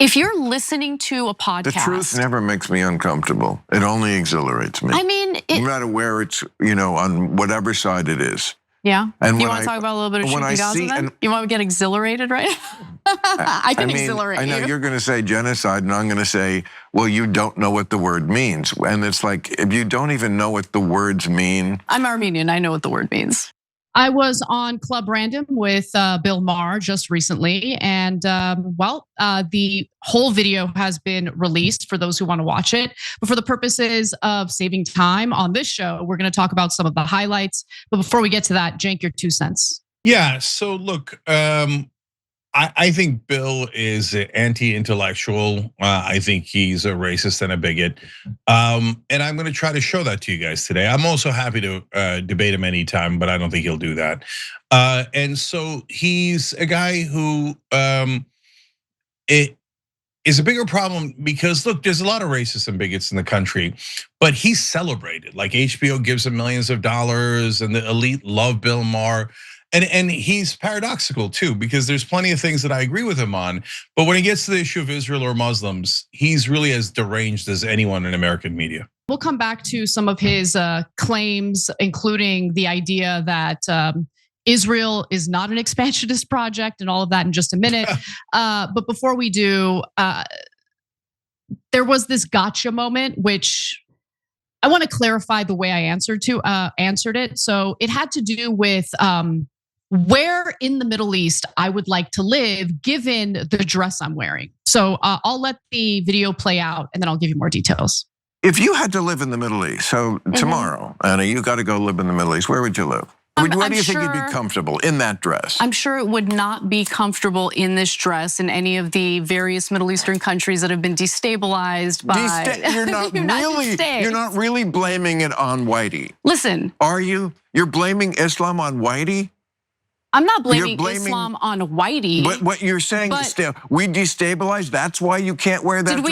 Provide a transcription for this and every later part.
If you're listening to a podcast, the truth never makes me uncomfortable. It only exhilarates me. I mean, no matter where it's, on whatever side it is. Yeah. And you want to talk about a little bit of shoot the Gaza then? You want to get exhilarated, right? I can exhilarate you. I know you're going to say genocide, and I'm going to say, well, you don't know what the word means. And it's like, if you don't even know what the words mean. I'm Armenian. I know what the word means. I was on Club Random with Bill Maher just recently, and the whole video has been released for those who want to watch it. But for the purposes of saving time on this show, we're going to talk about some of the highlights. But before we get to that, Cenk, your 2 cents. Yeah, so look, I think Bill is anti-intellectual. I think he's a racist and a bigot. And I'm going to try to show that to you guys today. I'm also happy to debate him anytime, but I don't think he'll do that. And so he's a guy who it is a bigger problem because look, there's a lot of racists and bigots in the country, but he's celebrated. Like HBO gives him millions of dollars, and the elite love Bill Maher. And he's paradoxical too, because there's plenty of things that I agree with him on. But when it gets to the issue of Israel or Muslims, he's really as deranged as anyone in American media. We'll come back to some of his claims, including the idea that Israel is not an expansionist project and all of that in just a minute. But before we do, there was this gotcha moment, which I want to clarify the way I answered it. So it had to do with where in the Middle East I would like to live given the dress I'm wearing. So I'll let the video play out and then I'll give you more details. If you had to live in the Middle East, so tomorrow, Anna, you got to go live in the Middle East, where would you live? Where do you think you'd be comfortable in that dress? I'm sure it would not be comfortable in this dress in any of the various Middle Eastern countries that have been destabilized by you're not really blaming it on whitey. Listen. Are you? You're blaming Islam on whitey? I'm not blaming Islam on whitey. But what you're saying is we destabilized, that's why you can't wear that dress?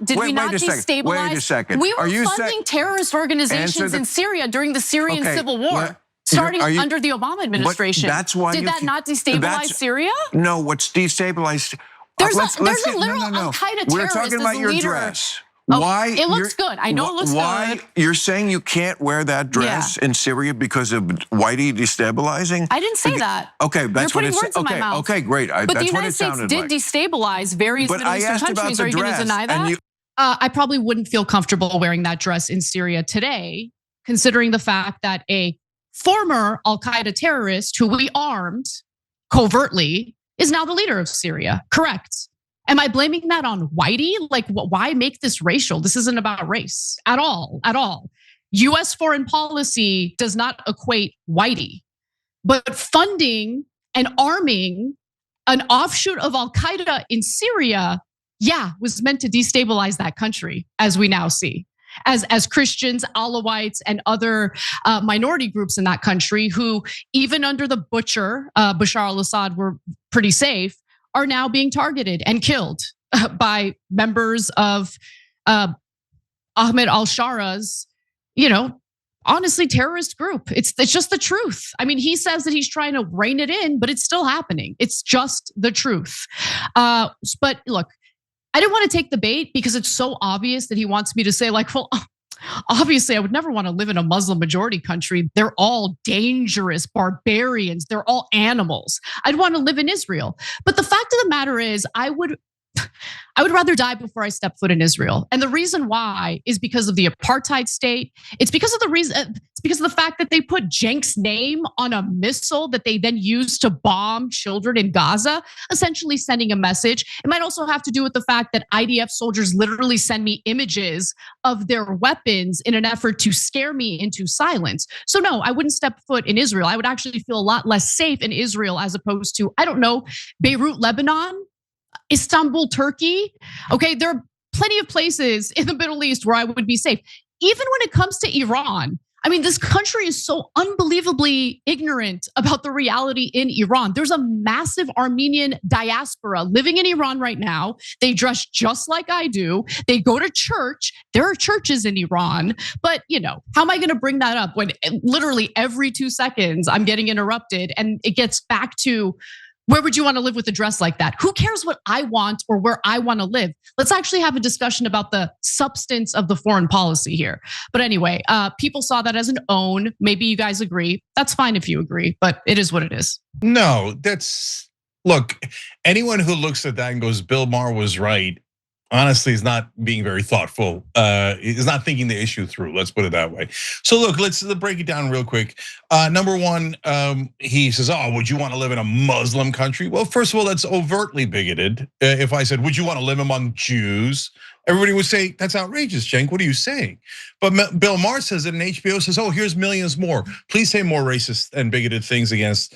Did we not destabilize? Wait a second. We were funding terrorist organizations in Syria during the Syrian civil war. Starting under the Obama administration. That's why did that not destabilize Syria? No, what's destabilized? There's a literal Al-Qaeda terrorist. We're talking about your dress. Why? It looks good. I know it looks good. Why you're saying you can't wear that dress in Syria because of whitey destabilizing? I didn't say that. Okay, that's what it's. Okay, great. But the United States did destabilize various Middle Eastern countries. Are you going to deny that? I probably wouldn't feel comfortable wearing that dress in Syria today, considering the fact that a former Al-Qaeda terrorist who we armed covertly is now the leader of Syria. Correct. Am I blaming that on whitey? Like, why make this racial? This isn't about race at all, at all. US foreign policy does not equate whitey. But funding and arming an offshoot of Al-Qaeda in Syria, was meant to destabilize that country, as we now see. As Christians, Alawites, and other minority groups in that country who, even under the butcher, Bashar al-Assad, were pretty safe, are now being targeted and killed by members of Ahmed al-Shara's, honestly, terrorist group. It's just the truth. I mean, he says that he's trying to rein it in, but it's still happening. It's just the truth. But look, I didn't want to take the bait because it's so obvious that he wants me to say like, well, obviously I would never want to live in a Muslim majority country. They're all dangerous barbarians. They're all animals. I'd want to live in Israel. But the fact of the matter is I would rather die before I step foot in Israel. And the reason why is because of the apartheid state. It's because of the fact that they put Cenk's name on a missile that they then used to bomb children in Gaza, essentially sending a message. It might also have to do with the fact that IDF soldiers literally send me images of their weapons in an effort to scare me into silence. So no, I wouldn't step foot in Israel. I would actually feel a lot less safe in Israel as opposed to, I don't know, Beirut, Lebanon, Istanbul, Turkey. Okay, there are plenty of places in the Middle East where I would be safe. Even when it comes to Iran, I mean, this country is so unbelievably ignorant about the reality in Iran. There's a massive Armenian diaspora living in Iran right now. They dress just like I do. They go to church. There are churches in Iran. But, how am I going to bring that up when literally every 2 seconds I'm getting interrupted? And it gets back to Where would you want to live with a dress like that? Who cares what I want or where I want to live? Let's actually have a discussion about the substance of the foreign policy here. But anyway, people saw that as an own. Maybe you guys agree. That's fine if you agree, but it is what it is. No, look, anyone who looks at that and goes, Bill Maher was right, honestly is not being very thoughtful. Is not thinking the issue through. Let's put it that way. So look, let's break it down real quick. Number one, he says, "Oh, would you want to live in a Muslim country?" Well, first of all, that's overtly bigoted. If I said, "Would you want to live among Jews?" Everybody would say, "That's outrageous, Cenk. What are you saying?" But Bill Maher says it, and HBO says, "Oh, here's millions more. Please say more racist and bigoted things against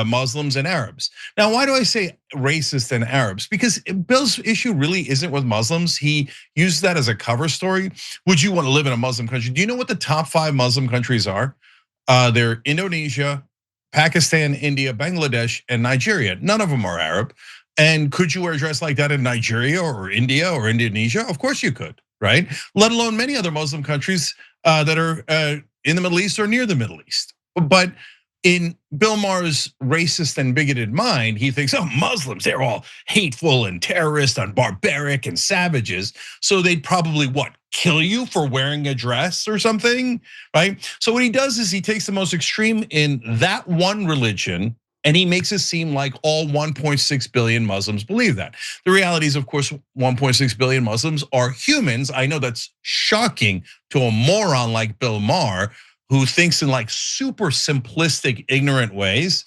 Muslims and Arabs." Now, why do I say racist and Arabs? Because Bill's issue really isn't with Muslims. He used that as a cover story. Would you want to live in a Muslim country? Do you know what the top 5 Muslim countries are? They're Indonesia, Pakistan, India, Bangladesh, and Nigeria. None of them are Arab. And could you wear a dress like that in Nigeria or India or Indonesia? Of course you could, right? Let alone many other Muslim countries that are in the Middle East or near the Middle East. But in Bill Maher's racist and bigoted mind, he thinks, oh, Muslims, they're all hateful and terrorist and barbaric and savages. So they'd probably kill you for wearing a dress or something, right? So what he does is he takes the most extreme in that one religion and he makes it seem like all 1.6 billion Muslims believe that. The reality is, of course, 1.6 billion Muslims are humans. I know that's shocking to a moron like Bill Maher, who thinks in like super simplistic, ignorant ways.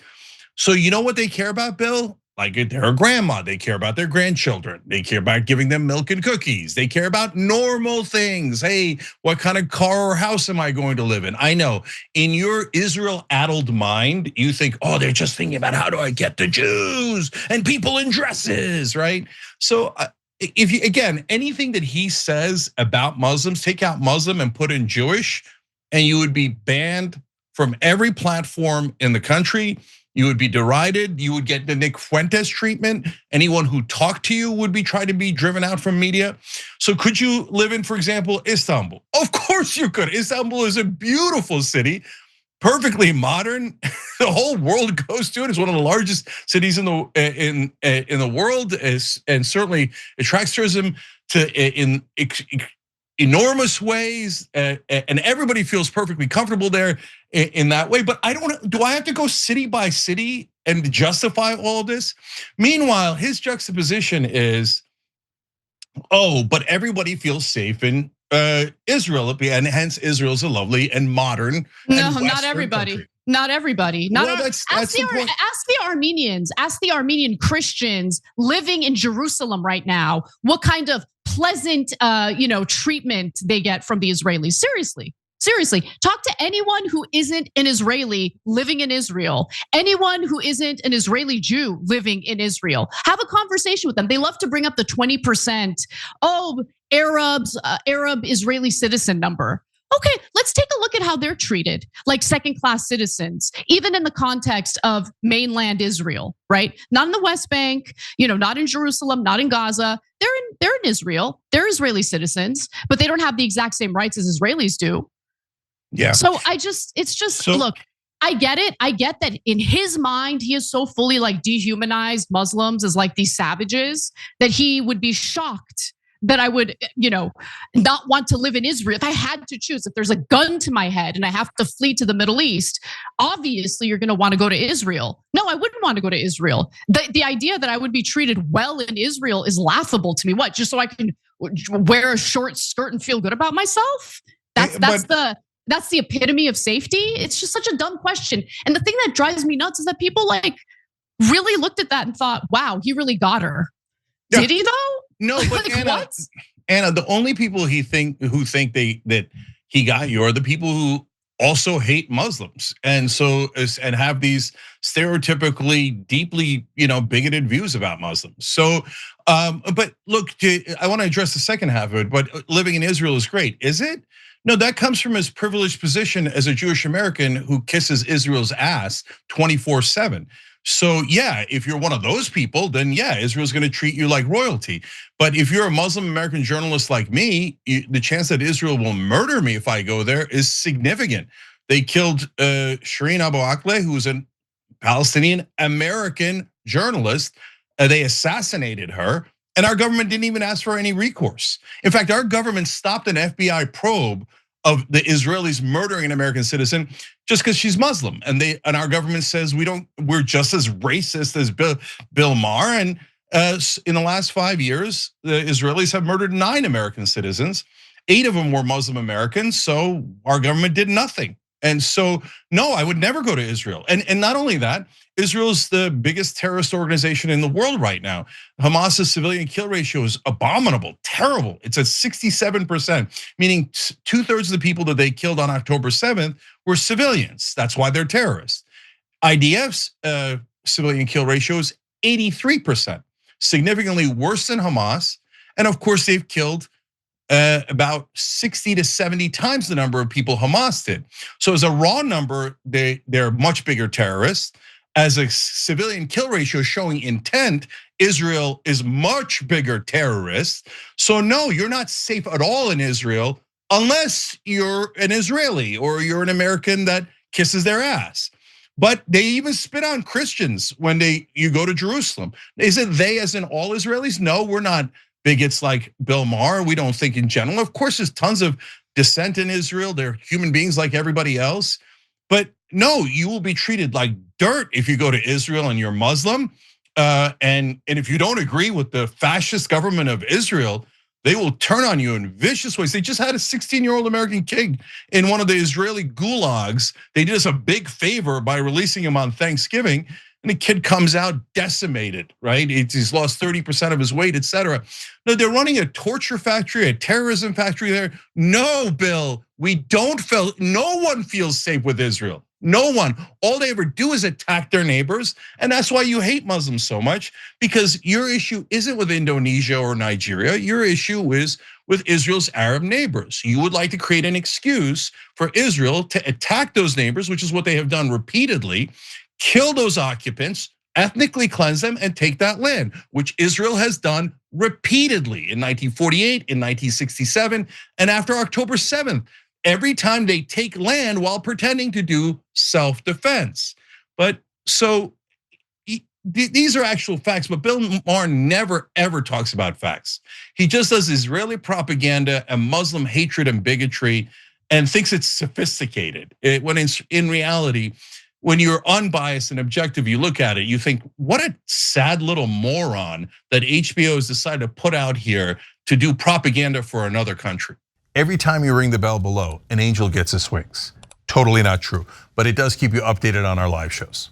So you know what they care about, Bill? Like their grandma, they care about their grandchildren. They care about giving them milk and cookies. They care about normal things. Hey, what kind of car or house am I going to live in? I know in your Israel-addled mind, you think, oh, they're just thinking about how do I get the Jews and people in dresses, right? So if you, again, anything that he says about Muslims, take out Muslim and put in Jewish, and you would be banned from every platform in the country. You would be derided. You would get the Nick Fuentes treatment. Anyone who talked to you would be tried to be driven out from media. So could you live in, for example, Istanbul? Of course you could. Istanbul is a beautiful city, perfectly modern. The whole world goes to it. It's one of the largest cities in the world, and certainly attracts tourism in enormous ways, and everybody feels perfectly comfortable there in that way. But do I have to go city by city and justify all of this? Meanwhile, his juxtaposition is, oh, but everybody feels safe in Israel, and hence Israel's a lovely and modern. No, not everybody. Country. Not everybody. That's ask the Armenians, ask the Armenian Christians living in Jerusalem right now, what kind of pleasant treatment they get from the Israelis. Seriously, talk to anyone who isn't an Israeli living in Israel, anyone who isn't an Israeli Jew living in Israel. Have a conversation with them. They love to bring up the 20%, Arab Israeli citizen number. Okay, let's take a look at how they're treated like second-class citizens, even in the context of mainland Israel, right? Not in the West Bank, not in Jerusalem, not in Gaza. They're in Israel. They're Israeli citizens, but they don't have the exact same rights as Israelis do. Yeah. So look, I get it. I get that in his mind, he is so fully like dehumanized Muslims as like these savages that he would be shocked that I would, not want to live in Israel. If I had to choose, if there's a gun to my head and I have to flee to the Middle East, obviously you're gonna want to go to Israel. No, I wouldn't want to go to Israel. The idea that I would be treated well in Israel is laughable to me. What, just so I can wear a short skirt and feel good about myself? That's the epitome of safety. It's just such a dumb question. And the thing that drives me nuts is that people like really looked at that and thought, wow, he really got her. Yeah. Did he though? No, but like, Anna, the only people who think that he got you are the people who also hate Muslims, and have these stereotypically deeply, bigoted views about Muslims. So, but look, I want to address the second half of it. But living in Israel is great, is it? No, that comes from his privileged position as a Jewish American who kisses Israel's ass 24/7. So yeah, if you're one of those people, then yeah, Israel's gonna treat you like royalty. But if you're a Muslim American journalist like me, the chance that Israel will murder me if I go there is significant. They killed Shireen Abu Akleh, who was a Palestinian American journalist. They assassinated her, and our government didn't even ask for any recourse. In fact, our government stopped an FBI probe of the Israelis murdering an American citizen just because she's Muslim, and our government says we're just as racist as Bill Maher. And in the last 5 years, the Israelis have murdered 9 American citizens. 8 of them were Muslim Americans, so our government did nothing. And so, no, I would never go to Israel. And not only that, Israel's the biggest terrorist organization in the world right now. Hamas's civilian kill ratio is abominable, terrible. It's at 67%, meaning 2/3 of the people that they killed on October 7th were civilians. That's why they're terrorists. IDF's civilian kill ratio is 83%, significantly worse than Hamas. And of course, they've killed about 60 to 70 times the number of people Hamas did. So as a raw number, they're much bigger terrorists. As a civilian kill ratio showing intent, Israel is much bigger terrorist. So no, you're not safe at all in Israel unless you're an Israeli or you're an American that kisses their ass. But they even spit on Christians when you go to Jerusalem. Is it they as in all Israelis? No, we're not bigots like Bill Maher. We don't think in general. Of course, there's tons of dissent in Israel. They're human beings like everybody else. But no, you will be treated like dirt if you go to Israel and you're Muslim. And if you don't agree with the fascist government of Israel, they will turn on you in vicious ways. They just had a 16-year-old American kid in one of the Israeli gulags. They did us a big favor by releasing him on Thanksgiving. And the kid comes out decimated, right? He's lost 30% of his weight, etc. No, they're running a torture factory, a terrorism factory there. No, Bill, no one feels safe with Israel. No one. All they ever do is attack their neighbors. And that's why you hate Muslims so much, because your issue isn't with Indonesia or Nigeria. Your issue is with Israel's Arab neighbors. You would like to create an excuse for Israel to attack those neighbors, which is what they have done repeatedly. Kill those occupants, ethnically cleanse them, and take that land, which Israel has done repeatedly in 1948, in 1967, and after October 7th. Every time they take land while pretending to do self-defense. But so these are actual facts, but Bill Maher never ever talks about facts. He just does Israeli propaganda and Muslim hatred and bigotry and thinks it's sophisticated. When in reality, when you're unbiased and objective, you look at it, you think, what a sad little moron that HBO has decided to put out here to do propaganda for another country. Every time you ring the bell below, an angel gets his wings. Totally not true, but it does keep you updated on our live shows.